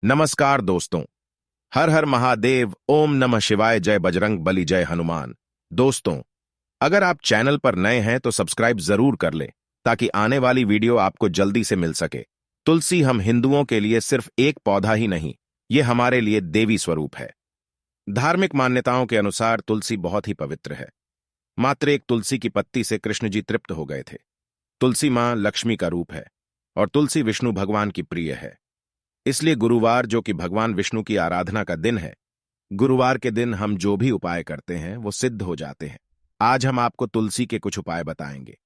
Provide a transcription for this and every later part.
नमस्कार दोस्तों। हर हर महादेव, ओम नमः शिवाय, जय बजरंग बली, जय हनुमान। दोस्तों, अगर आप चैनल पर नए हैं तो सब्सक्राइब जरूर कर लें ताकि आने वाली वीडियो आपको जल्दी से मिल सके। तुलसी हम हिंदुओं के लिए सिर्फ एक पौधा ही नहीं, ये हमारे लिए देवी स्वरूप है। धार्मिक मान्यताओं के अनुसार तुलसी बहुत ही पवित्र है। मात्र एक तुलसी की पत्ती से कृष्ण जी तृप्त हो गए थे। तुलसी मां लक्ष्मी का रूप है और तुलसी विष्णु भगवान की प्रिय है। इसलिए गुरुवार, जो कि भगवान विष्णु की आराधना का दिन है, गुरुवार के दिन हम जो भी उपाय करते हैं वो सिद्ध हो जाते हैं। आज हम आपको तुलसी के कुछ उपाय बताएंगे।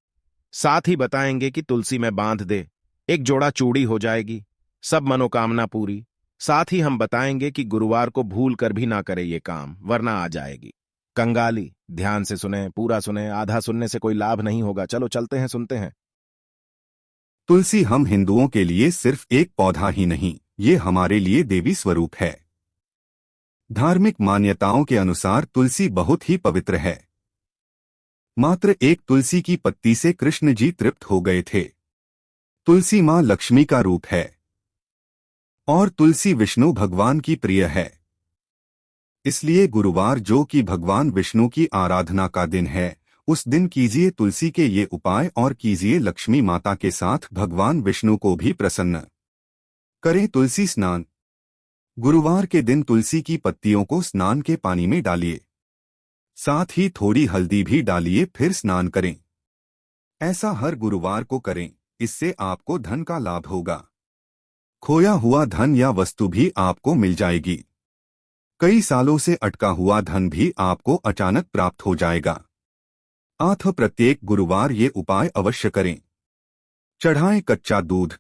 साथ ही बताएंगे कि तुलसी में बांध दे, एक जोड़ा चूड़ी हो जाएगी, सब मनोकामना पूरी। साथ ही हम बताएंगे कि गुरुवार को भूल कर भी ना करे ये काम, वरना आ जाएगी कंगाली। ध्यान से सुने, पूरा सुने, आधा सुनने से कोई लाभ नहीं होगा। चलो चलते हैं, सुनते हैं। तुलसी हम हिंदुओं के लिए सिर्फ एक पौधा ही नहीं, ये हमारे लिए देवी स्वरूप है। धार्मिक मान्यताओं के अनुसार तुलसी बहुत ही पवित्र है। मात्र एक तुलसी की पत्ती से कृष्ण जी तृप्त हो गए थे। तुलसी मां लक्ष्मी का रूप है और तुलसी विष्णु भगवान की प्रिय है। इसलिए गुरुवार, जो कि भगवान विष्णु की आराधना का दिन है, उस दिन कीजिए तुलसी के ये उपाय और कीजिए लक्ष्मी माता के साथ भगवान विष्णु को भी प्रसन्न करें। तुलसी स्नान। गुरुवार के दिन तुलसी की पत्तियों को स्नान के पानी में डालिए, साथ ही थोड़ी हल्दी भी डालिए, फिर स्नान करें। ऐसा हर गुरुवार को करें, इससे आपको धन का लाभ होगा। खोया हुआ धन या वस्तु भी आपको मिल जाएगी। कई सालों से अटका हुआ धन भी आपको अचानक प्राप्त हो जाएगा। प्रत्येक गुरुवार ये उपाय अवश्य करें। चढ़ाएं कच्चा दूध।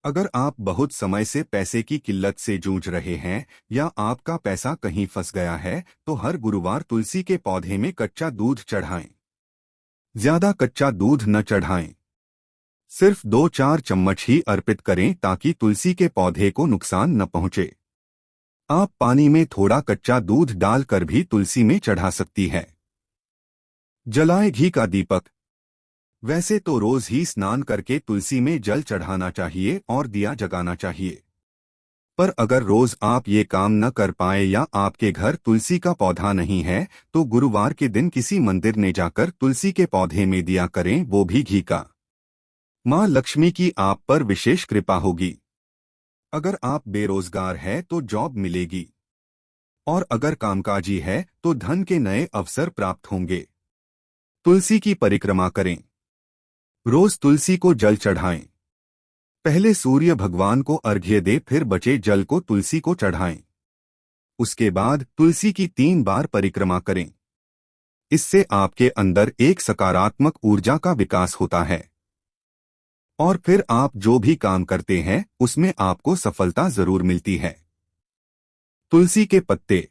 अगर आप बहुत समय से पैसे की किल्लत से जूझ रहे हैं या आपका पैसा कहीं फंस गया है, तो हर गुरुवार तुलसी के पौधे में कच्चा दूध चढ़ाएं। ज्यादा कच्चा दूध न चढ़ाएं, सिर्फ 2-4 चम्मच ही अर्पित करें ताकि तुलसी के पौधे को नुकसान न पहुंचे। आप पानी में थोड़ा कच्चा दूध डालकर भी तुलसी में चढ़ा सकती है। जलाएं घी का दीपक। वैसे तो रोज ही स्नान करके तुलसी में जल चढ़ाना चाहिए और दिया जगाना चाहिए, पर अगर रोज आप ये काम न कर पाए या आपके घर तुलसी का पौधा नहीं है, तो गुरुवार के दिन किसी मंदिर में जाकर तुलसी के पौधे में दिया करें, वो भी घी का। मां लक्ष्मी की आप पर विशेष कृपा होगी। अगर आप बेरोजगार हैं तो जॉब मिलेगी, और अगर कामकाजी है तो धन के नए अवसर प्राप्त होंगे। तुलसी की परिक्रमा करें। रोज तुलसी को जल चढ़ाएं। पहले सूर्य भगवान को अर्घ्य दे, फिर बचे जल को तुलसी को चढ़ाएं। उसके बाद तुलसी की 3 बार परिक्रमा करें। इससे आपके अंदर एक सकारात्मक ऊर्जा का विकास होता है और फिर आप जो भी काम करते हैं उसमें आपको सफलता जरूर मिलती है। तुलसी के पत्ते।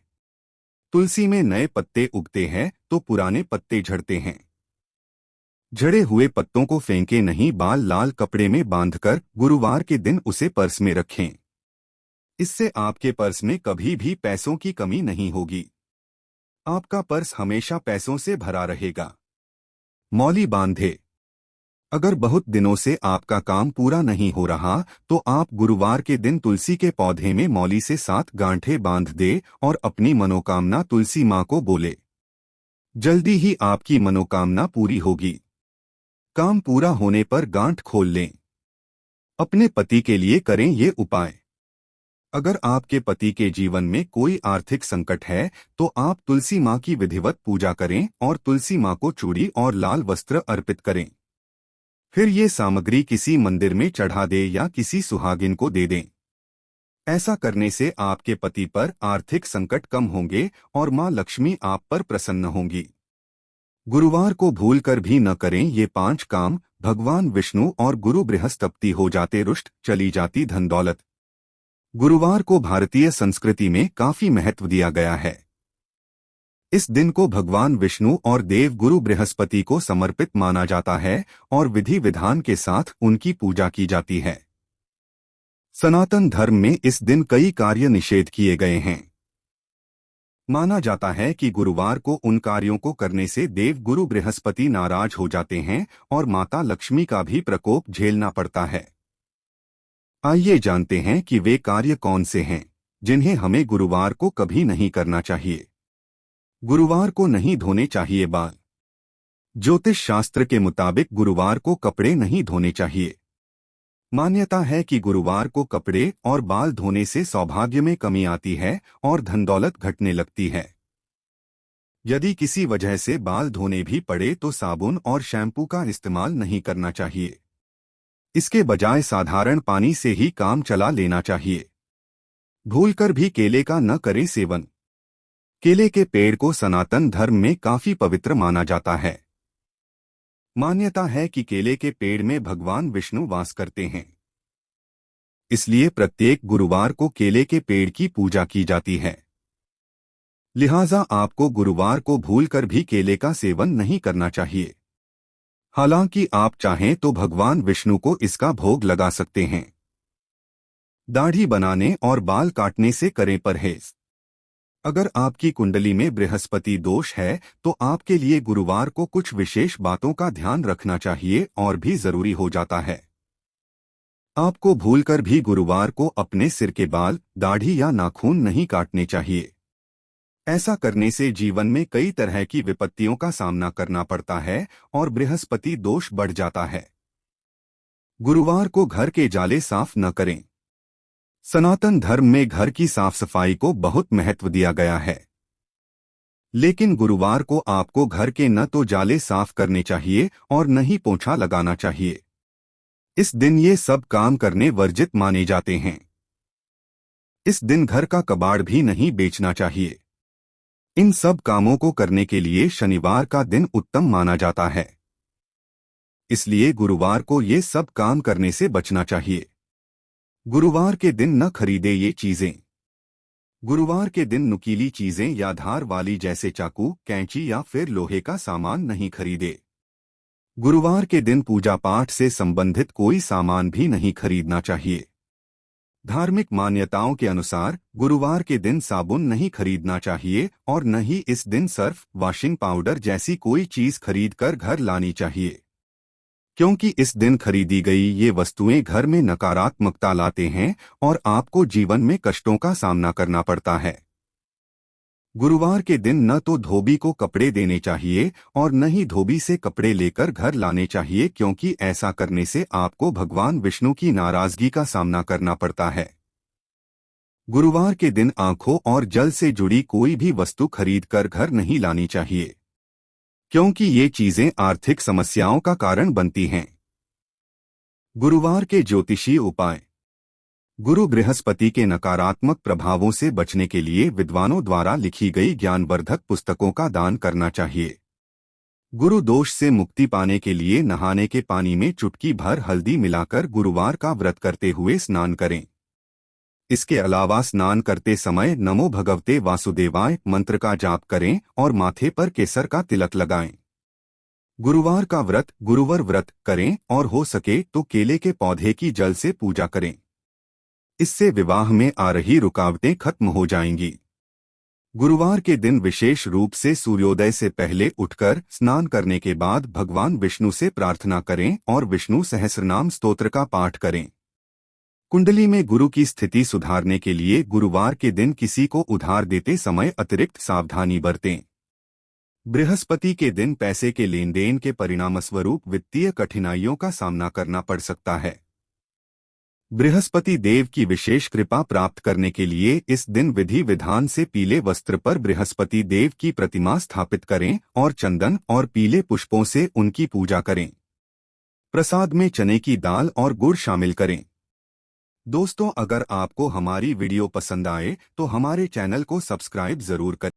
तुलसी में नए पत्ते उगते हैं तो पुराने पत्ते झड़ते हैं। झड़े हुए पत्तों को फेंके नहीं, बाल लाल कपड़े में बांधकर गुरुवार के दिन उसे पर्स में रखें। इससे आपके पर्स में कभी भी पैसों की कमी नहीं होगी। आपका पर्स हमेशा पैसों से भरा रहेगा। मौली बांधे। अगर बहुत दिनों से आपका काम पूरा नहीं हो रहा, तो आप गुरुवार के दिन तुलसी के पौधे में मौली से 7 गांठें बांध दे और अपनी मनोकामना तुलसी मां को बोले। जल्दी ही आपकी मनोकामना पूरी होगी। काम पूरा होने पर गांठ खोल लें। अपने पति के लिए करें ये उपाय। अगर आपके पति के जीवन में कोई आर्थिक संकट है, तो आप तुलसी मां की विधिवत पूजा करें और तुलसी मां को चूड़ी और लाल वस्त्र अर्पित करें। फिर ये सामग्री किसी मंदिर में चढ़ा दे या किसी सुहागिन को दे दें। ऐसा करने से आपके पति पर आर्थिक संकट कम होंगे और मां लक्ष्मी आप पर प्रसन्न होंगी। गुरुवार को भूलकर भी न करें ये 5 काम। भगवान विष्णु और गुरु बृहस्पति हो जाते रुष्ट, चली जाती धन दौलत। गुरुवार को भारतीय संस्कृति में काफी महत्व दिया गया है। इस दिन को भगवान विष्णु और देव गुरु बृहस्पति को समर्पित माना जाता है और विधि विधान के साथ उनकी पूजा की जाती है। सनातन धर्म में इस दिन कई कार्य निषेध किए गए हैं। माना जाता है कि गुरुवार को उन कार्यों को करने से देव गुरु बृहस्पति नाराज हो जाते हैं और माता लक्ष्मी का भी प्रकोप झेलना पड़ता है। आइए जानते हैं कि वे कार्य कौन से हैं जिन्हें हमें गुरुवार को कभी नहीं करना चाहिए। गुरुवार को नहीं धोने चाहिए बाल। ज्योतिष शास्त्र के मुताबिक गुरुवार को कपड़े नहीं धोने चाहिए। मान्यता है कि गुरुवार को कपड़े और बाल धोने से सौभाग्य में कमी आती है और धन दौलत घटने लगती है। यदि किसी वजह से बाल धोने भी पड़े तो साबुन और शैम्पू का इस्तेमाल नहीं करना चाहिए। इसके बजाय साधारण पानी से ही काम चला लेना चाहिए। भूलकर भी केले का न करें सेवन। केले के पेड़ को सनातन धर्म में काफी पवित्र माना जाता है। मान्यता है कि केले के पेड़ में भगवान विष्णु वास करते हैं, इसलिए प्रत्येक गुरुवार को केले के पेड़ की पूजा की जाती है। लिहाजा आपको गुरुवार को भूलकर भी केले का सेवन नहीं करना चाहिए। हालांकि आप चाहें तो भगवान विष्णु को इसका भोग लगा सकते हैं। दाढ़ी बनाने और बाल काटने से करें परहेज। अगर आपकी कुंडली में बृहस्पति दोष है तो आपके लिए गुरुवार को कुछ विशेष बातों का ध्यान रखना चाहिए और भी जरूरी हो जाता है। आपको भूलकर भी गुरुवार को अपने सिर के बाल, दाढ़ी या नाखून नहीं काटने चाहिए। ऐसा करने से जीवन में कई तरह की विपत्तियों का सामना करना पड़ता है और बृहस्पति दोष बढ़ जाता है। गुरुवार को घर के जाले साफ न करें। सनातन धर्म में घर की साफ सफाई को बहुत महत्व दिया गया है, लेकिन गुरुवार को आपको घर के न तो जाले साफ करने चाहिए और न ही पोंछा लगाना चाहिए। इस दिन ये सब काम करने वर्जित माने जाते हैं। इस दिन घर का कबाड़ भी नहीं बेचना चाहिए। इन सब कामों को करने के लिए शनिवार का दिन उत्तम माना जाता है, इसलिए गुरुवार को ये सब काम करने से बचना चाहिए। गुरुवार के दिन न खरीदे ये चीजें। गुरुवार के दिन नुकीली चीजें या धार वाली जैसे चाकू, कैंची या फिर लोहे का सामान नहीं खरीदे। गुरुवार के दिन पूजा पाठ से संबंधित कोई सामान भी नहीं खरीदना चाहिए। धार्मिक मान्यताओं के अनुसार गुरुवार के दिन साबुन नहीं खरीदना चाहिए और न ही इस दिन सर्फ, वॉशिंग पाउडर जैसी कोई चीज खरीदकर घर लानी चाहिए, क्योंकि इस दिन खरीदी गई ये वस्तुएं घर में नकारात्मकता लाते हैं और आपको जीवन में कष्टों का सामना करना पड़ता है। गुरुवार के दिन न तो धोबी को कपड़े देने चाहिए और न ही धोबी से कपड़े लेकर घर लाने चाहिए, क्योंकि ऐसा करने से आपको भगवान विष्णु की नाराजगी का सामना करना पड़ता है। गुरुवार के दिन आंखों और जल से जुड़ी कोई भी वस्तु खरीदकर घर नहीं लानी चाहिए, क्योंकि ये चीजें आर्थिक समस्याओं का कारण बनती हैं। गुरुवार के ज्योतिषीय उपाय। गुरु बृहस्पति के नकारात्मक प्रभावों से बचने के लिए विद्वानों द्वारा लिखी गई ज्ञानवर्धक पुस्तकों का दान करना चाहिए। गुरु दोष से मुक्ति पाने के लिए नहाने के पानी में चुटकी भर हल्दी मिलाकर गुरुवार का व्रत करते हुए स्नान करें। इसके अलावा स्नान करते समय नमो भगवते वासुदेवाय मंत्र का जाप करें और माथे पर केसर का तिलक लगाएं। गुरुवार का व्रत गुरुवर व्रत करें और हो सके तो केले के पौधे की जल से पूजा करें। इससे विवाह में आ रही रुकावटें खत्म हो जाएंगी। गुरुवार के दिन विशेष रूप से सूर्योदय से पहले उठकर स्नान करने के बाद भगवान विष्णु से प्रार्थना करें और विष्णु सहस्रनाम स्तोत्र का पाठ करें। कुंडली में गुरु की स्थिति सुधारने के लिए गुरुवार के दिन किसी को उधार देते समय अतिरिक्त सावधानी बरतें। बृहस्पति के दिन पैसे के लेन देन के परिणामस्वरूप वित्तीय कठिनाइयों का सामना करना पड़ सकता है। बृहस्पति देव की विशेष कृपा प्राप्त करने के लिए इस दिन विधि विधान से पीले वस्त्र पर बृहस्पति देव की प्रतिमा स्थापित करें और चंदन और पीले पुष्पों से उनकी पूजा करें। प्रसाद में चने की दाल और गुड़ शामिल करें। दोस्तों, अगर आपको हमारी वीडियो पसंद आए तो हमारे चैनल को सब्सक्राइब जरूर करें।